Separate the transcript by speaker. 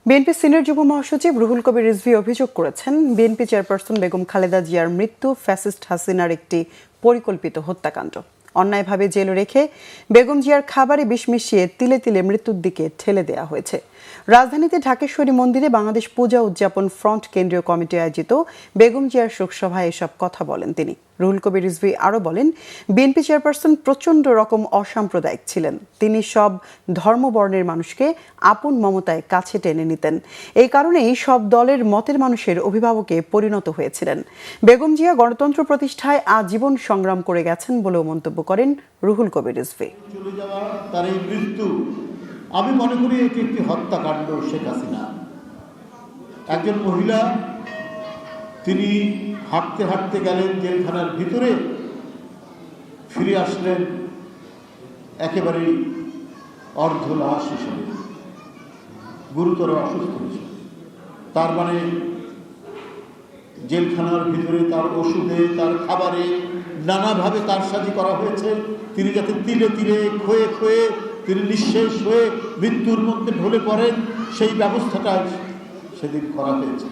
Speaker 1: BNP senior যুগ্ম মহাসচিব রুহুল কবির রিজভী অভিযোগ করেছেন, বিএনপি চেয়ারপারসন বেগম খালেদা জিয়ার মৃত্যু ফ্যাসিস্ট হাসিনার একটি পরিকল্পিত হত্যাকাণ্ড। অন্যায়ভাবে জেলে রেখে বেগম জিয়ার খাবারে বিষ মিশিয়ে তিলে তিলে মৃত্যুর দিকে ঠেলে দেওয়া হয়েছে। রাজধানীতে ঢাকেশ্বরী মন্দিরে বাংলাদেশ পূজা উদযাপন ফ্রন্ট কেন্দ্রীয় কমিটি আয়োজিত বেগম জিয়ার শোকসভায় এসব কথা বলেন তিনি। রুহুল কবির রিজভী আরও বলেন, বিএনপি চেয়ারপারসন প্রচণ্ড রকম অসাম্প্রদায়িক ছিলেন। তিনি সব ধর্মবর্ণের মানুষকে আপন মমতায় কাছে টেনে নিতেন। এই কারণেই সব দলের মতের মানুষের অভিভাবকে পরিণত হয়েছিলেন। বেগম জিয়া গণতন্ত্র প্রতিষ্ঠায় আজীবন সংগ্রাম করে গেছেন বলেও মন্তব্য করেন রুহুল কবির রিজভী।
Speaker 2: চলে যাওয়া, তার এই মৃত্যু, আমি মনে করি এটি একটি হত্যাকাণ্ড। শেখ হাসিনা একজন মহিলা, তিনি হাঁটতে হাঁটতে গেলেন জেলখানার ভিতরে, ফিরে আসলেন একেবারেই অর্ধলাশ হিসেবে, গুরুতর অসুস্থ হিসেবে। তার মানে জেলখানার ভিতরে তার ওষুধে, তার খাবারে নানাভাবে তার সাথে করা হয়েছে। তিনি যাতে তিলে তিলে ক্ষয়ে ক্ষয়ে তিনি নিঃশেষ হয়ে মৃত্যুর মধ্যে ঢলে পড়েন, সেই ব্যবস্থাটা সেদিন করা হয়েছে।